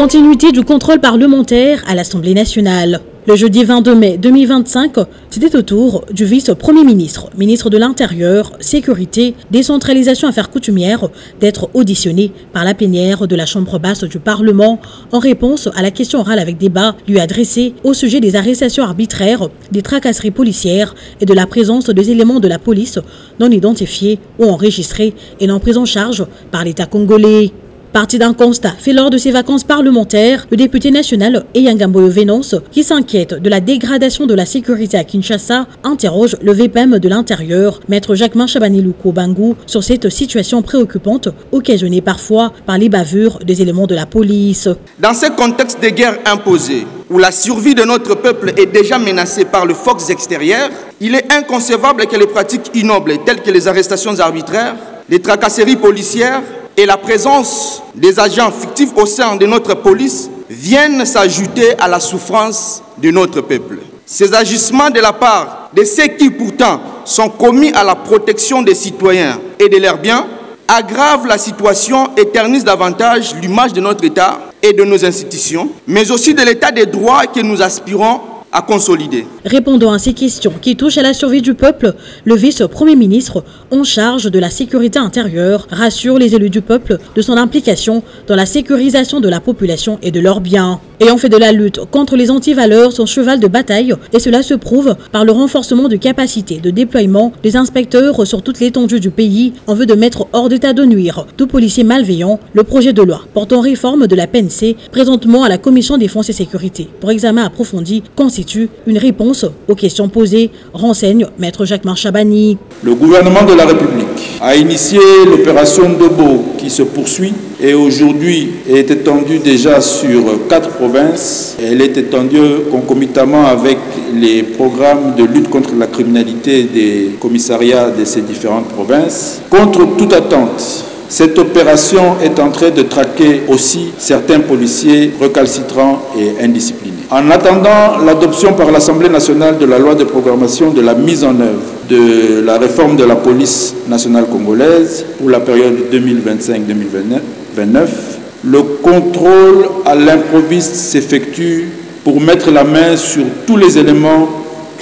Continuité du contrôle parlementaire à l'Assemblée nationale. Le jeudi 22 mai 2025, c'était au tour du vice-premier ministre, ministre de l'Intérieur, Sécurité, Décentralisation Affaires coutumières, d'être auditionné par la plénière de la Chambre basse du Parlement en réponse à la question orale avec débat lui adressée au sujet des arrestations arbitraires, des tracasseries policières et de la présence des éléments de la police non identifiés ou enregistrés et non pris en charge par l'État congolais. Parti d'un constat fait lors de ses vacances parlementaires, le député national Eyangamboyo Venance, qui s'inquiète de la dégradation de la sécurité à Kinshasa, interroge le VPM de l'Intérieur, maître Jacquemin Chabani-Louko Bangou, sur cette situation préoccupante, occasionnée parfois par les bavures des éléments de la police. Dans ce contexte de guerre imposée, où la survie de notre peuple est déjà menacée par le force extérieur, il est inconcevable que les pratiques ignobles telles que les arrestations arbitraires, les tracasseries policières, et la présence des agents fictifs au sein de notre police viennent s'ajouter à la souffrance de notre peuple. Ces agissements de la part de ceux qui pourtant sont commis à la protection des citoyens et de leurs biens aggravent la situation et ternissent davantage l'image de notre État et de nos institutions, mais aussi de l'État des droits que nous aspirons à consolider. Répondant à ces questions qui touchent à la survie du peuple, le vice-premier ministre en charge de la sécurité intérieure rassure les élus du peuple de son implication dans la sécurisation de la population et de leurs biens. Ayant fait de la lutte contre les antivaleurs son cheval de bataille, et cela se prouve par le renforcement de capacités de déploiement des inspecteurs sur toute l'étendue du pays en vue de mettre hors d'état de nuire tout policier malveillant, le projet de loi portant réforme de la PNC présentement à la Commission Défense et Sécurité pour examen approfondi constitue une réponse aux questions posées, renseigne maître Jacquemin Chabani. Le gouvernement de la République a initié l'opération Dobo qui se poursuit et aujourd'hui est étendue déjà sur 4 provinces. Elle est étendue concomitamment avec les programmes de lutte contre la criminalité des commissariats de ces différentes provinces. Contre toute attente, cette opération est en train de traquer aussi certains policiers recalcitrants et indisciplinés. En attendant l'adoption par l'Assemblée nationale de la loi de programmation de la mise en œuvre de la réforme de la police nationale congolaise pour la période 2025-2029, le contrôle à l'improviste s'effectue pour mettre la main sur tous les éléments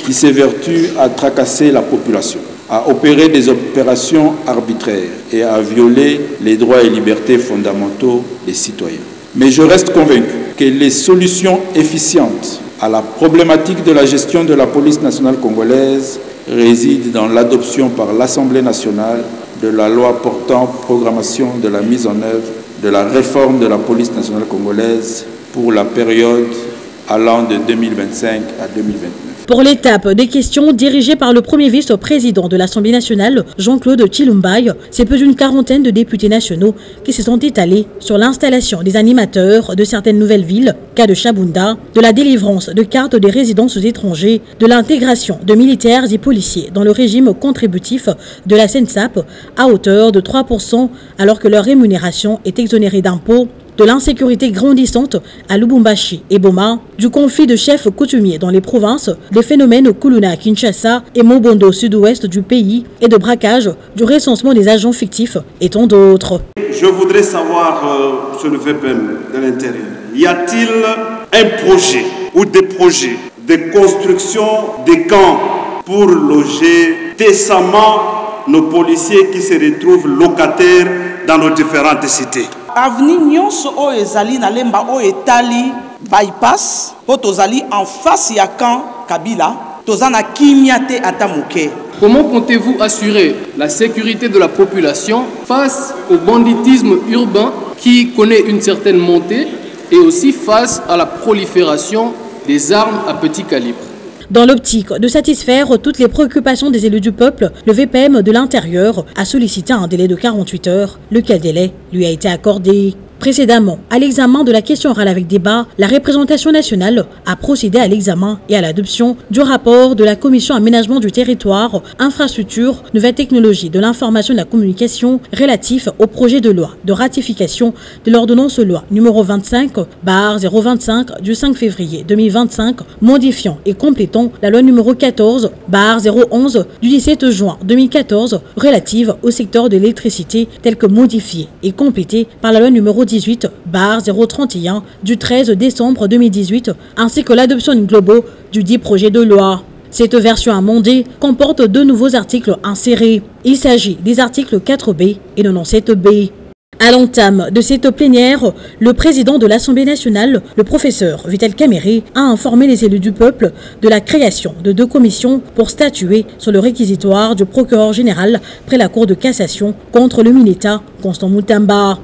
qui s'évertuent à tracasser la population, à opérer des opérations arbitraires et à violer les droits et libertés fondamentaux des citoyens. Mais je reste convaincu que les solutions efficientes à la problématique de la gestion de la police nationale congolaise résident dans l'adoption par l'Assemblée nationale de la loi portant programmation de la mise en œuvre de la réforme de la police nationale congolaise pour la période allant de 2025 à 2029. Pour l'étape des questions dirigées par le premier vice-président de l'Assemblée nationale, Jean-Claude Tshilombaye, c'est plus d'une quarantaine de députés nationaux qui se sont étalés sur l'installation des animateurs de certaines nouvelles villes, cas de Chabunda, de la délivrance de cartes des résidences aux étrangers, de l'intégration de militaires et policiers dans le régime contributif de la SENSAP à hauteur de 3% alors que leur rémunération est exonérée d'impôts, de l'insécurité grandissante à Lubumbashi et Boma, du conflit de chefs coutumiers dans les provinces, des phénomènes Kuluna à Kinshasa et Mobondo sud-ouest du pays et de braquage, du recensement des agents fictifs et tant d'autres. Je voudrais savoir sur le VPM de l'intérieur, y a-t-il un projet ou des projets de construction des camps pour loger décemment nos policiers qui se retrouvent locataires dans nos différentes cités? Avenue nyonso o ezali na lemba o etali bypass po tozali en face ya camp Kabila tozana kimiate atamuke. Comment comptez-vous assurer la sécurité de la population face au banditisme urbain qui connaît une certaine montée et aussi face à la prolifération des armes à petit calibre? Dans l'optique de satisfaire toutes les préoccupations des élus du peuple, le VPM de l'Intérieur a sollicité un délai de 48 heures, lequel délai lui a été accordé. Précédemment, à l'examen de la question orale avec débat, la représentation nationale a procédé à l'examen et à l'adoption du rapport de la Commission aménagement du territoire, infrastructure, nouvelles technologies de l'information et de la communication relatif au projet de loi de ratification de l'ordonnance loi numéro 25/025 du 5 février 2025 modifiant et complétant la loi numéro 14/011 du 17 juin 2014 relative au secteur de l'électricité telle que modifiée et complétée par la loi numéro 018/031 du 13 décembre 2018 ainsi que l'adoption globale du dit projet de loi. Cette version amendée comporte 2 nouveaux articles insérés. Il s'agit des articles 4B et 97B. À l'entame de cette plénière, le président de l'Assemblée nationale, le professeur Vital Kamerhe, a informé les élus du peuple de la création de 2 commissions pour statuer sur le réquisitoire du procureur général près la Cour de cassation contre le Mineta Constant Moutamba.